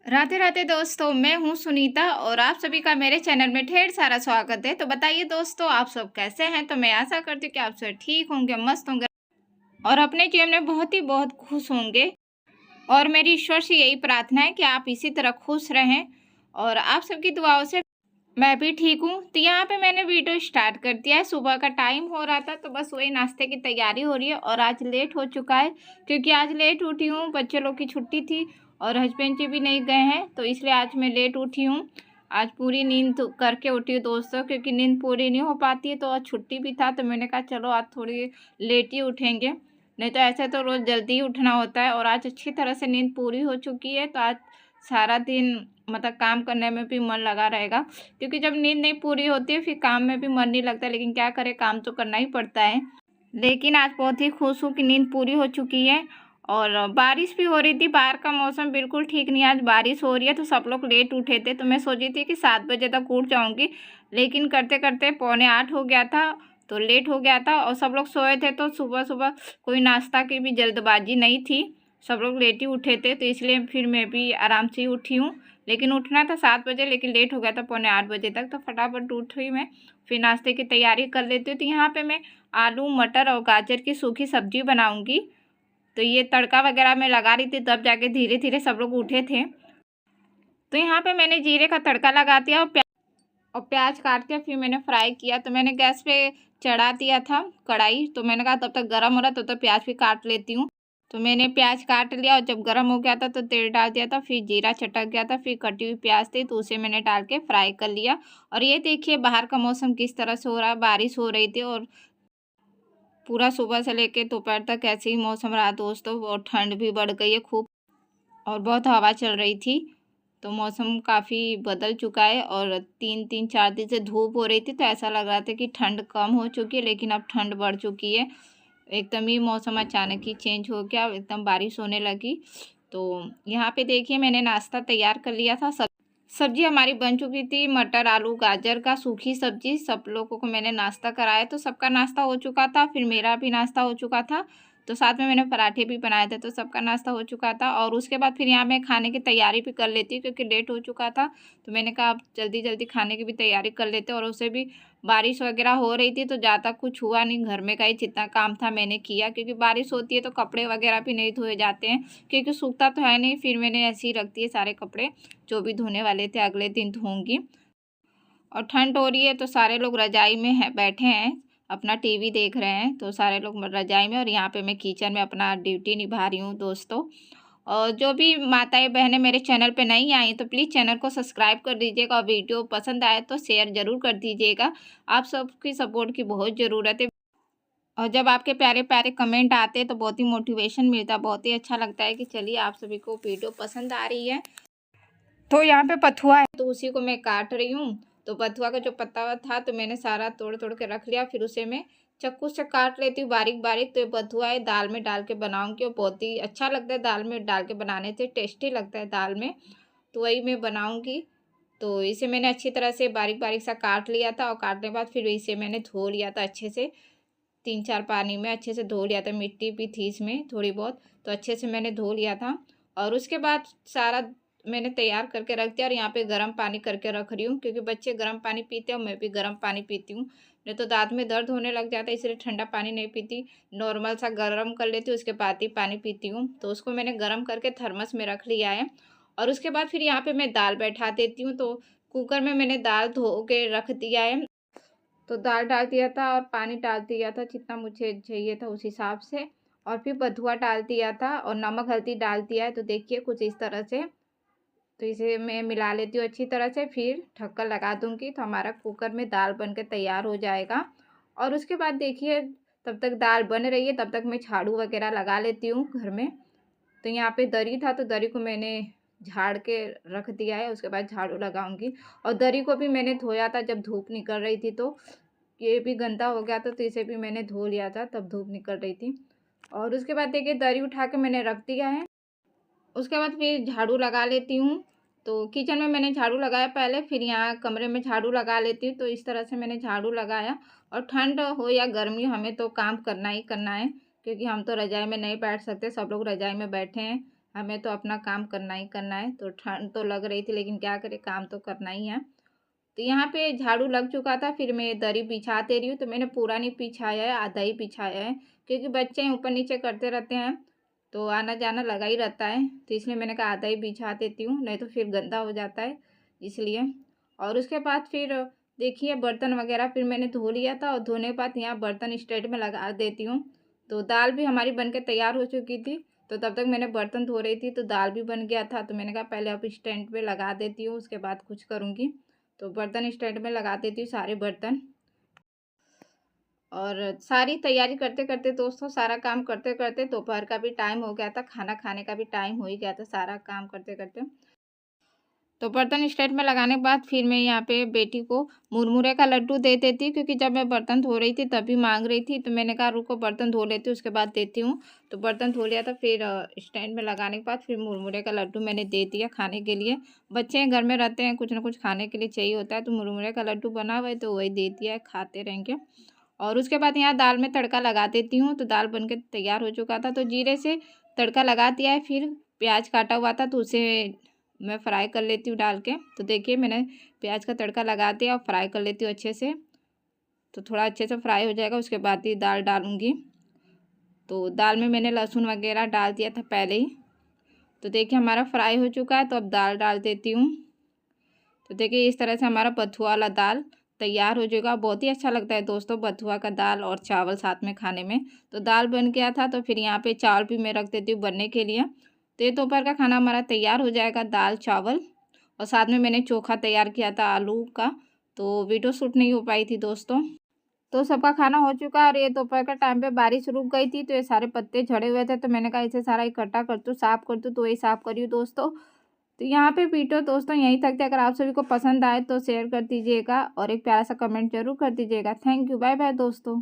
राधे राधे दोस्तों, मैं हूँ सुनीता और आप सभी का मेरे चैनल में ढेर सारा स्वागत है। तो बताइए दोस्तों, आप सब कैसे हैं? तो मैं आशा करती हूँ कि आप सब ठीक होंगे, मस्त होंगे और अपने जीवन में बहुत खुश होंगे। और मेरी ईश्वर से यही प्रार्थना है कि आप इसी तरह खुश रहें और आप सबकी दुआओं से मैं भी ठीक हूँ। तो यहाँ पे मैंने वीडियो स्टार्ट कर दिया है। सुबह का टाइम हो रहा था तो बस वही नाश्ते की तैयारी हो रही है और आज लेट हो चुका है क्योंकि आज लेट उठी हूँ। बच्चे लोग की छुट्टी थी और हस्बैंड जी भी नहीं गए हैं तो इसलिए आज मैं लेट उठी हूँ। आज पूरी नींद तो करके उठी हूँ दोस्तों, क्योंकि नींद पूरी नहीं हो पाती है। तो आज छुट्टी भी था तो मैंने कहा चलो आज थोड़ी लेट ही उठेंगे, नहीं तो ऐसे तो रोज़ जल्दी ही उठना होता है। और आज अच्छी तरह से नींद पूरी हो चुकी है तो आज सारा दिन मतलब काम करने में भी मन लगा रहेगा, क्योंकि जब नींद नहीं पूरी होती है फिर काम में भी मन नहीं लगता। लेकिन क्या करें, काम तो करना ही पड़ता है। लेकिन आज बहुत ही खुश हूँ कि नींद पूरी हो चुकी है। और बारिश भी हो रही थी, बाहर का मौसम बिल्कुल ठीक नहीं है। आज बारिश हो रही है तो सब लोग लेट उठे थे तो मैं सोची थी कि 7 बजे तक उठ जाऊँगी, लेकिन करते करते 7:45 हो गया था तो लेट हो गया था और सब लोग सोए थे। तो सुबह सुबह कोई नाश्ता की भी जल्दबाजी नहीं थी, सब लोग लेट ही उठे थे तो इसलिए फिर मैं भी आराम से ही उठी हूँ। लेकिन उठना था 7 बजे, लेकिन लेट हो गया था 7:45 बजे तक। तो फटाफट उठ हुई मैं, फिर नाश्ते की तैयारी कर लेती हूँ। तो यहाँ पे मैं आलू मटर और गाजर की सूखी सब्जी बनाऊँगी। तो ये तड़का वगैरह मैं लगा रही थी तब जाके धीरे धीरे सब लोग उठे थे। तो यहाँ पे मैंने जीरे का तड़का लगा दिया और प्याज काट के फिर मैंने फ्राई किया। तो मैंने गैस पे चढ़ा दिया था कढ़ाई, तो मैंने कहा तब तक गर्म हो रहा तब तक प्याज भी काट लेती हूँ। तो मैंने प्याज काट लिया और जब गर्म हो गया था तो तेल डाल दिया था, फिर जीरा चटक गया था, फिर कटी हुई प्याज थी तो उसे मैंने डाल के फ्राई कर लिया। और ये देखिए बाहर का मौसम किस तरह से हो रहा है, बारिश हो रही थी और पूरा सुबह से लेके दोपहर तक ऐसे ही मौसम रहा दोस्तों। और ठंड भी बढ़ गई है खूब और बहुत हवा चल रही थी। तो मौसम काफ़ी बदल चुका है और 3-4 दिन से धूप हो रही थी तो ऐसा लग रहा था कि ठंड कम हो चुकी है, लेकिन अब ठंड बढ़ चुकी है। एकदम ही मौसम अचानक ही चेंज हो गया, एकदम बारिश होने लगी। तो यहाँ पे देखिए मैंने नाश्ता तैयार कर लिया था। सब्जी हमारी बन चुकी थी, मटर आलू गाजर का सूखी सब्जी। सब लोगों को मैंने नाश्ता कराया तो सबका नाश्ता हो चुका था, फिर मेरा भी नाश्ता हो चुका था। तो साथ में मैंने पराठे भी बनाए थे तो सबका नाश्ता हो चुका था। और उसके बाद फिर यहाँ मैं खाने की तैयारी भी कर लेती हूँ क्योंकि लेट हो चुका था। तो मैंने कहा अब जल्दी जल्दी खाने की भी तैयारी कर लेते। और उसे भी बारिश वगैरह हो रही थी तो ज़्यादा कुछ हुआ नहीं, घर में का ही जितना काम था मैंने किया, क्योंकि बारिश होती है तो कपड़े वगैरह भी नहीं धोए जाते हैं क्योंकि सूखता तो है नहीं। फिर मैंने ऐसे ही रख दिए सारे कपड़े, जो भी धोने वाले थे अगले दिन धोऊंगी। और ठंड हो रही है तो सारे लोग रजाई में है बैठे हैं, अपना टीवी देख रहे हैं। तो सारे लोग रजाई में और यहाँ पे मैं किचन में अपना ड्यूटी निभा रही हूँ दोस्तों। और जो भी माताएं बहनें मेरे चैनल पे नहीं आई तो प्लीज़ चैनल को सब्सक्राइब कर दीजिएगा और वीडियो पसंद आए तो शेयर ज़रूर कर दीजिएगा। आप सबकी सपोर्ट की बहुत ज़रूरत है और जब आपके प्यारे प्यारे कमेंट आते हैं तो बहुत ही मोटिवेशन मिलता है, बहुत ही अच्छा लगता है कि चलिए आप सभी को वीडियो पसंद आ रही है। तो यहाँ पे पथुआ है तो उसी को मैं काट रही हूँ। तो पथुआ का जो पत्ता था तो मैंने सारा तोड़ तोड़ के रख लिया, फिर उसे मैं चाकू से काट लेती हूँ बारीक बारीक। तो ये पथुआ है दाल में डाल के बनाऊँगी और बहुत ही अच्छा लगता है, दाल में डाल के बनाने से टेस्टी लगता है दाल में। तो वही मैं बनाऊँगी। तो इसे मैंने अच्छी तरह से बारीक बारीक सा काट लिया था और काटने के बाद फिर इसे मैंने धो लिया था अच्छे से, 3-4 पानी में अच्छे से धो लिया था। मिट्टी भी थी इसमें थोड़ी बहुत, तो अच्छे से मैंने धो लिया था। और उसके बाद सारा मैंने तैयार करके रख दिया और यहाँ पे गर्म पानी करके रख रही हूँ क्योंकि बच्चे गर्म पानी पीते हैं और मैं भी गर्म पानी पीती हूँ। नहीं तो दाँत में दर्द होने लग जाता है, इसलिए ठंडा पानी नहीं पीती, नॉर्मल सा गर्म कर लेती हूँ उसके बाद ही पानी पीती हूँ। तो उसको मैंने गर्म करके थर्मस में रख लिया है। और उसके बाद फिर यहाँ पे मैं दाल बैठा देती हूँ। तो कुकर में मैंने दाल धो के रख दिया है। तो दाल डाल दिया था और पानी डाल दिया था जितना मुझे चाहिए था उस हिसाब से। और फिर बथुआ डाल दिया था और नमक हल्दी डाल दिया है। तो देखिए कुछ इस तरह से। तो इसे मैं मिला लेती हूँ अच्छी तरह से, फिर ढक्कन लगा दूँगी तो हमारा कुकर में दाल बन के तैयार हो जाएगा। और उसके बाद देखिए तब तक दाल बन रही है तब तक मैं झाड़ू वगैरह लगा लेती हूँ घर में। तो यहाँ पे दरी था तो दरी को मैंने झाड़ के रख दिया है, उसके बाद झाड़ू लगाऊंगी। और दरी को भी मैंने धोया था जब धूप निकल रही थी, तो ये भी गंदा हो गया था तो इसे भी मैंने धो लिया था तब धूप निकल रही थी। और उसके बाद देखिए दरी उठा के मैंने रख दिया है। उसके बाद फिर झाड़ू लगा लेती हूँ। तो किचन में मैंने झाड़ू लगाया पहले, फिर यहाँ कमरे में झाड़ू लगा लेती हूँ। तो इस तरह से मैंने झाड़ू लगाया। और ठंड हो या गर्मी हमें तो काम करना ही करना है क्योंकि हम तो रज़ाई में नहीं बैठ सकते, सब लोग रज़ाई में बैठे हैं हमें तो अपना काम करना ही करना है। तो ठंड तो लग रही थी लेकिन क्या करें, काम तो करना ही है। तो यहाँ पे झाड़ू लग चुका था, फिर मैं दरी बिछा दे रही हूँ। तो मैंने पूरा नहीं बिछाया है, आधा ही बिछाया है, क्योंकि बच्चे ऊपर नीचे करते रहते हैं तो आना जाना लगा ही रहता है। तो इसलिए मैंने कहा आधा ही बिछा देती हूँ, नहीं तो फिर गंदा हो जाता है इसलिए। और उसके बाद फिर देखिए बर्तन वगैरह फिर मैंने धो लिया था, और धोने के बाद यहाँ बर्तन स्टैंड में लगा देती हूँ। तो दाल भी हमारी बन के तैयार हो चुकी थी, तो तब तक मैंने बर्तन धो रही थी, तो दाल भी बन गया था। तो मैंने कहा पहले अब स्टैंड पे लगा देती हूँ, उसके बाद कुछ करूँगी। तो बर्तन स्टैंड में लगा देती हूँ सारे बर्तन। और सारी तैयारी करते करते दोस्तों, सारा काम करते करते दोपहर का भी टाइम हो गया था, खाना खाने का भी टाइम हो ही गया था सारा काम करते करते। तो बर्तन स्टैंड में लगाने के बाद फिर मैं यहाँ पे बेटी को मुरमुरे का लड्डू दे देती, क्योंकि जब मैं बर्तन धो रही थी तभी मांग रही थी। तो मैंने कहा रुको बर्तन धो लेती हूँ, उसके बाद देती हूँ। तो बर्तन धो लिया था, फिर स्टैंड में लगाने के बाद फिर मुरमुरे का लड्डू मैंने दे दिया खाने के लिए। बच्चे घर में रहते हैं, कुछ ना कुछ खाने के लिए चाहिए होता है, तो मुरमुरे का लड्डू बना हुआ है तो वही दे दिया है, खाते रहेंगे। और उसके बाद यहाँ दाल में तड़का लगा देती हूँ। तो दाल बन के तैयार हो चुका था, तो जीरे से तड़का लगा दिया है। फिर प्याज काटा हुआ था तो उसे मैं फ्राई कर लेती हूँ डाल के। तो देखिए मैंने प्याज का तड़का लगा दिया और फ्राई कर लेती हूँ अच्छे से। तो थोड़ा अच्छे से फ्राई हो जाएगा, उसके बाद ही दाल डालूँगी। तो दाल में मैंने लहसुन वगैरह डाल दिया था पहले ही। तो देखिए हमारा फ्राई हो चुका है, तो अब दाल डाल देती हूँ। तो देखिए इस तरह से हमारा बथुआ वाला दाल तैयार हो जाएगा। बहुत ही अच्छा लगता है दोस्तों बथुआ का दाल और चावल साथ में खाने में। तो दाल बन गया था, तो फिर यहाँ पे चावल भी मैं रख देती हूँ बनने के लिए। तो ये दोपहर का खाना हमारा तैयार हो जाएगा, दाल चावल। और साथ में मैंने चोखा तैयार किया था आलू का, तो वीडियो शूट नहीं हो पाई थी दोस्तों। तो सबका खाना हो चुका है, और ये दोपहर का टाइम पे बारिश रुक गई थी, तो ये सारे पत्ते झड़े हुए थे। तो मैंने कहा इसे सारा इकट्ठा कर दूँ, साफ़ कर दूँ, तो वही साफ़ करी हूँ दोस्तों। तो यहाँ पे वीडियो दोस्तों यहीं तक थी। अगर आप सभी को पसंद आए तो शेयर कर दीजिएगा, और एक प्यारा सा कमेंट जरूर कर दीजिएगा। थैंक यू, बाय बाय दोस्तों।